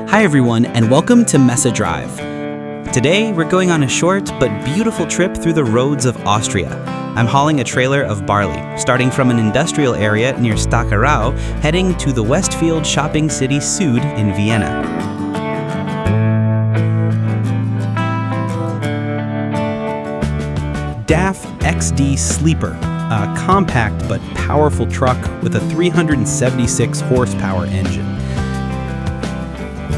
Hi everyone, and welcome to Messe Drive. Today we're going on a short but beautiful trip through the roads of Austria. I'm hauling a trailer of barley, starting from an industrial area near Stockerau, heading to the Westfield shopping city Süd in Vienna. DAF XD Sleeper, a compact but powerful truck with a 376 horsepower engine.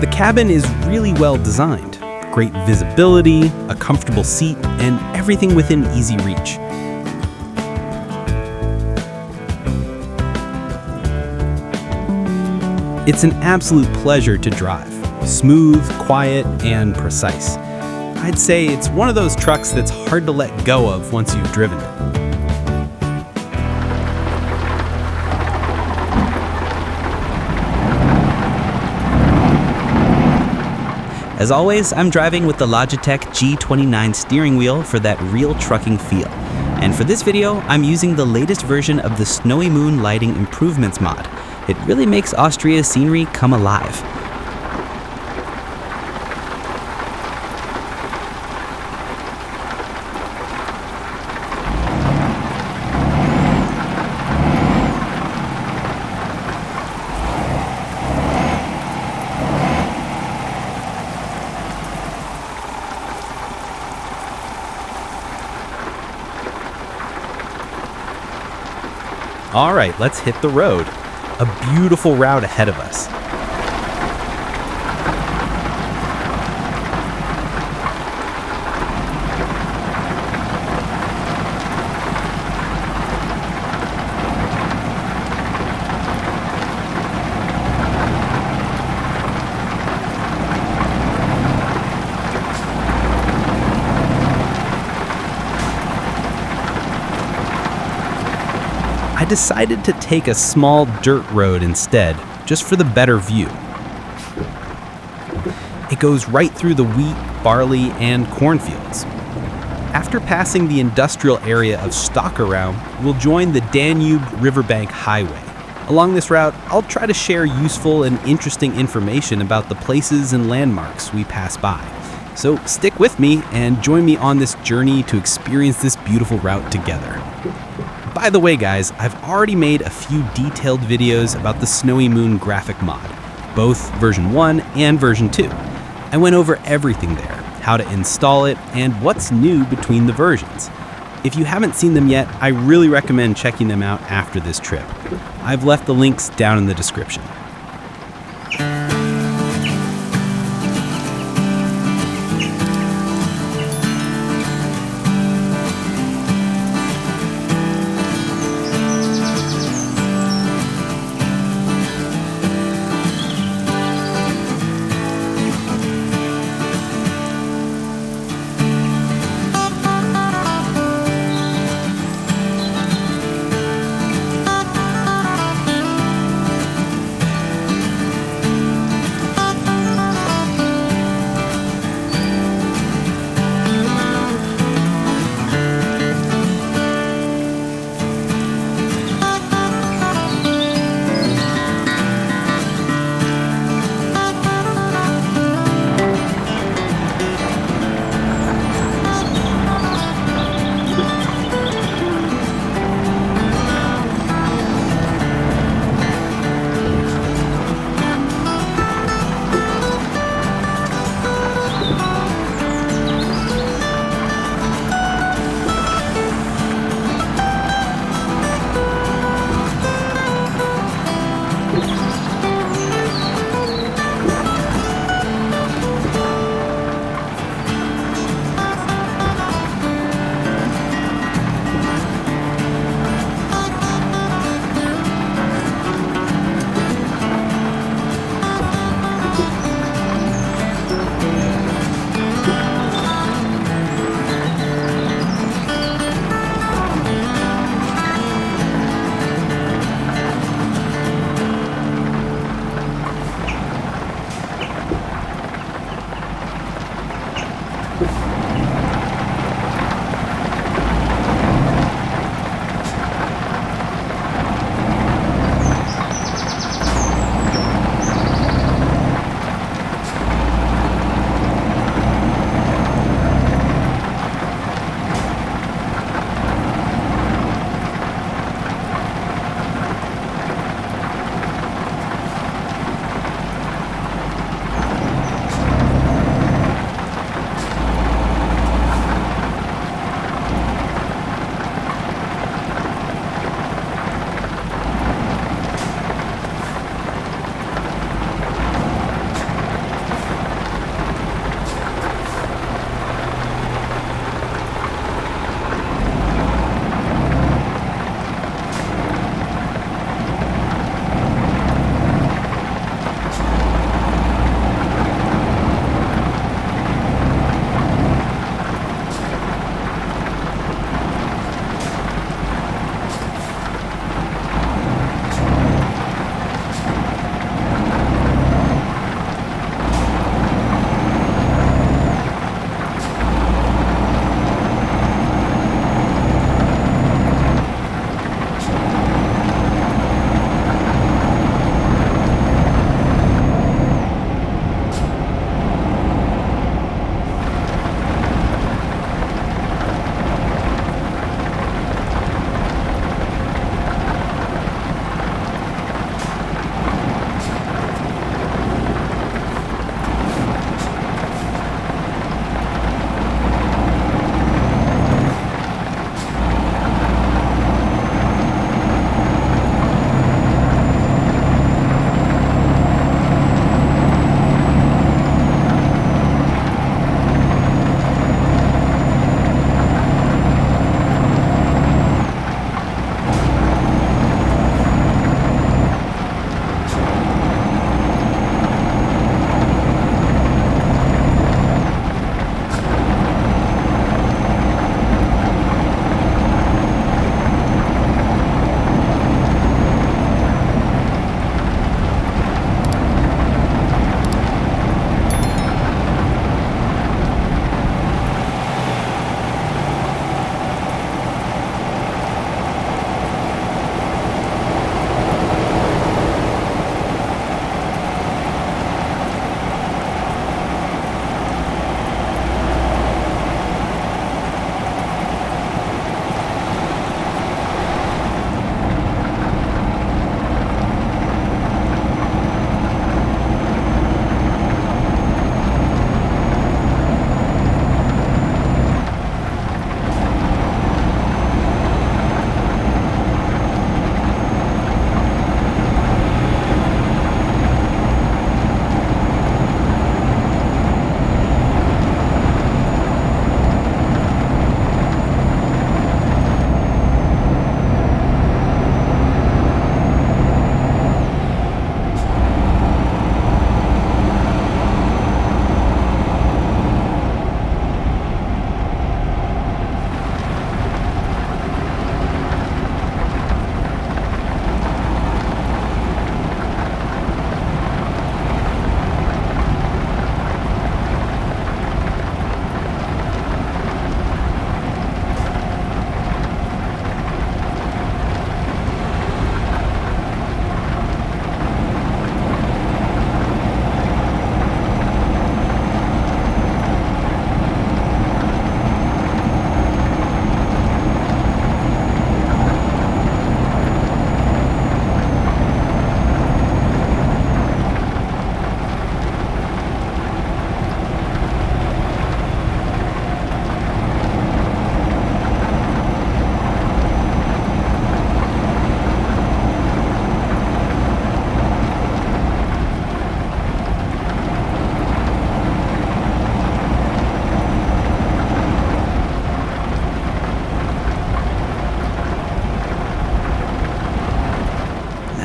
The cabin is really well designed. Great visibility, a comfortable seat, and everything within easy reach. It's an absolute pleasure to drive. Smooth, quiet, and precise. I'd say it's one of those trucks that's hard to let go of once you've driven it. As always, I'm driving with the Logitech G29 steering wheel for that real trucking feel. And for this video, I'm using the latest version of the SnowyMoon Lighting Improvements mod. It really makes Austria's scenery come alive. All right, let's hit the road. A beautiful route ahead of us. I decided to take a small dirt road instead, just for the better view. It goes right through the wheat, barley, and cornfields. After passing the industrial area of Stockerau, we'll join the Danube Riverbank highway. Along this route, I'll try to share useful and interesting information about the places and landmarks we pass by. So stick with me and join me on this journey to experience this beautiful route together. By the way, guys, I've already made a few detailed videos about the SnowyMoon graphic mod, both version 1 and version 2. I went over everything there, how to install it, and what's new between the versions. If you haven't seen them yet, I really recommend checking them out after this trip. I've left the links down in the description.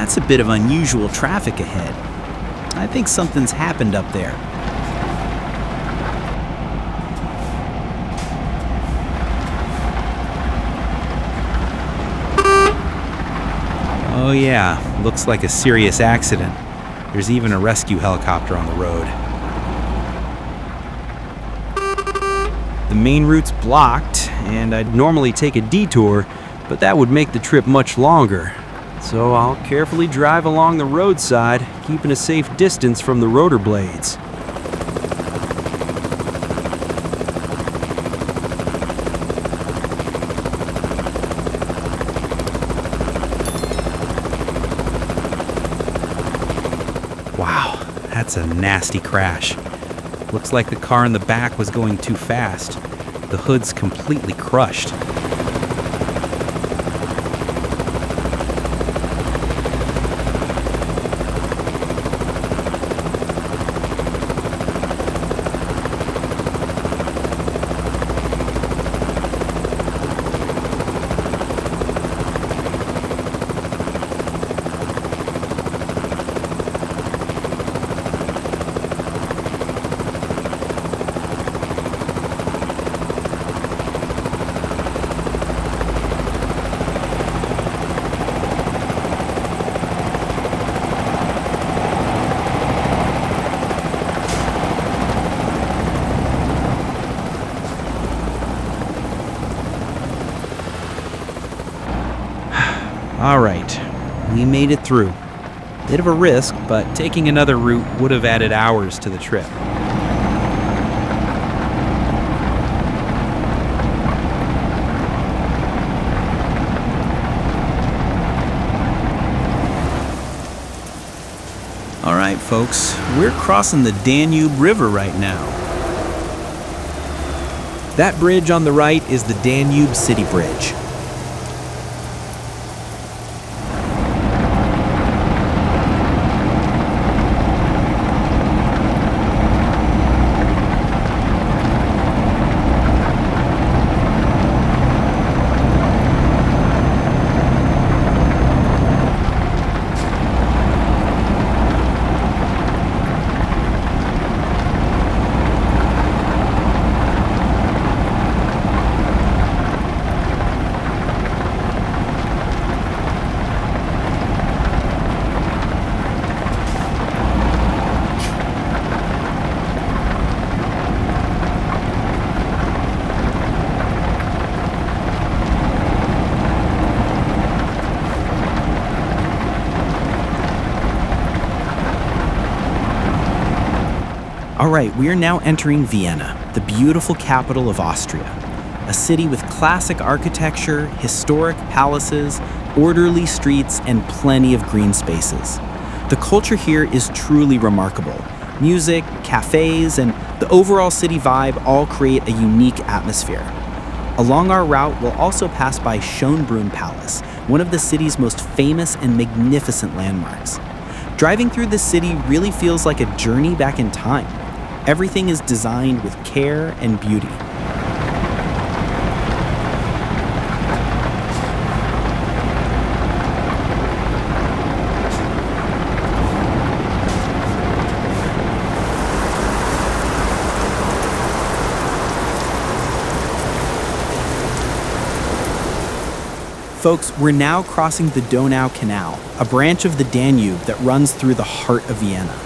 That's a bit of unusual traffic ahead. I think something's happened up there. Oh yeah, looks like a serious accident. There's even a rescue helicopter on the road. The main route's blocked, and I'd normally take a detour, but that would make the trip much longer. So I'll carefully drive along the roadside, keeping a safe distance from the rotor blades. Wow, that's a nasty crash. Looks like the car in the back was going too fast. The hood's completely crushed. All right, we made it through. Bit of a risk, but taking another route would have added hours to the trip. All right, folks, we're crossing the Danube River right now. That bridge on the right is the Danube City Bridge. All right, we are now entering Vienna, the beautiful capital of Austria. A city with classic architecture, historic palaces, orderly streets, and plenty of green spaces. The culture here is truly remarkable. Music, cafes, and the overall city vibe all create a unique atmosphere. Along our route, we'll also pass by Schönbrunn Palace, one of the city's most famous and magnificent landmarks. Driving through the city really feels like a journey back in time. Everything is designed with care and beauty. Folks, we're now crossing the Donaukanal, a branch of the Danube that runs through the heart of Vienna.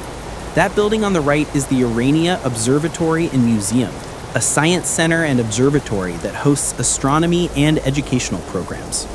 That building on the right is the Urania Observatory and Museum, a science center and observatory that hosts astronomy and educational programs.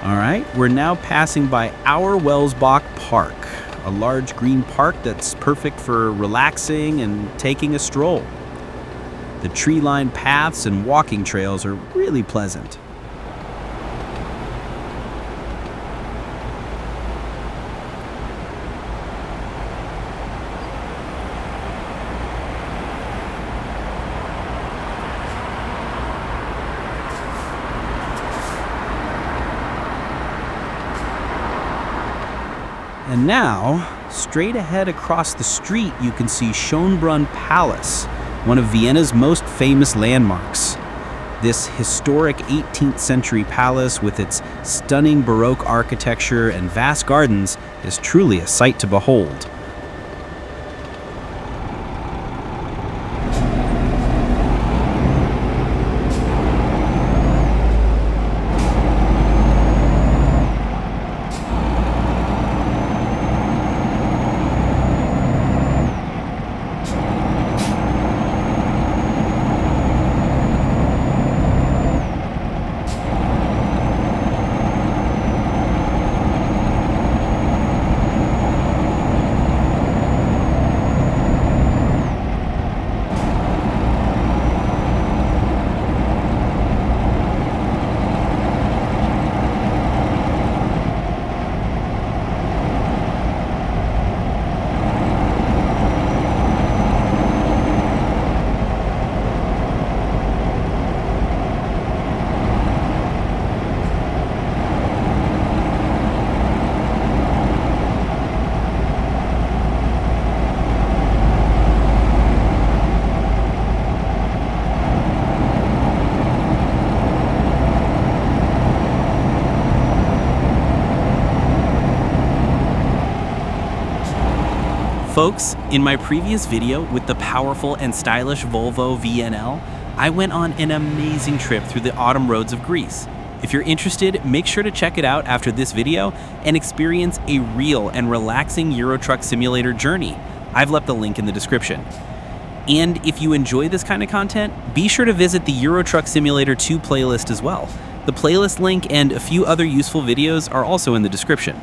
All right, we're now passing by Auer-Welsbach Park, a large green park that's perfect for relaxing and taking a stroll. The tree-lined paths and walking trails are really pleasant. And now, straight ahead across the street, you can see Schönbrunn Palace, one of Vienna's most famous landmarks. This historic 18th century palace with its stunning Baroque architecture and vast gardens is truly a sight to behold. Folks, in my previous video with the powerful and stylish Volvo VNL, I went on an amazing trip through the autumn roads of Greece. If you're interested, make sure to check it out after this video and experience a real and relaxing Eurotruck simulator journey. I've left the link in the description. And if you enjoy this kind of content, be sure to visit the Eurotruck Simulator 2 playlist as well. The playlist link and a few other useful videos are also in the description.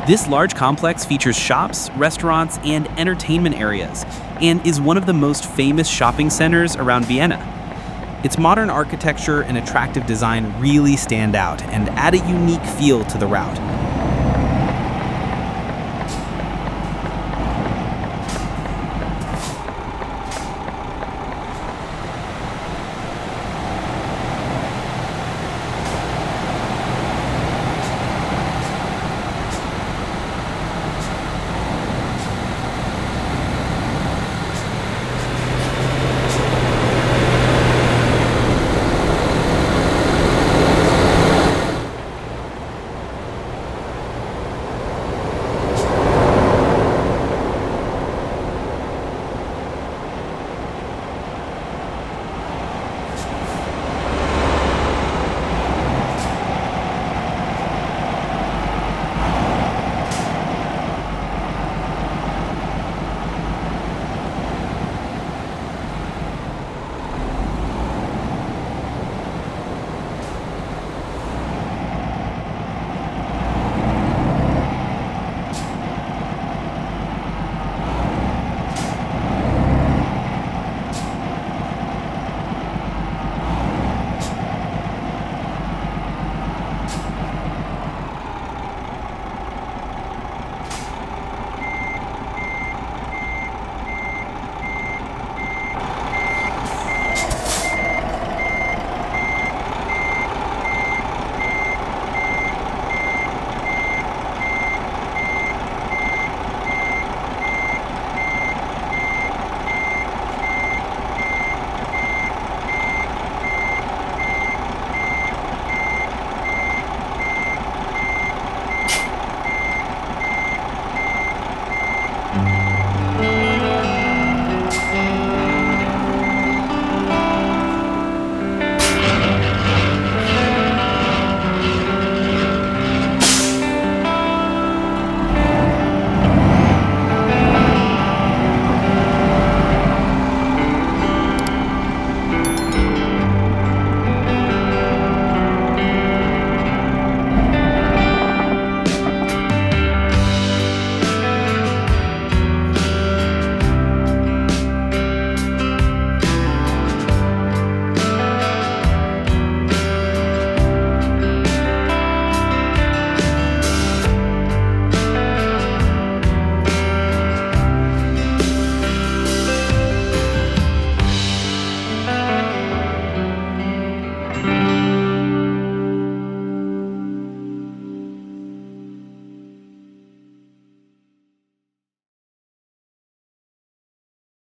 This large complex features shops, restaurants, and entertainment areas, and is one of the most famous shopping centers around Vienna. Its modern architecture and attractive design really stand out and add a unique feel to the route,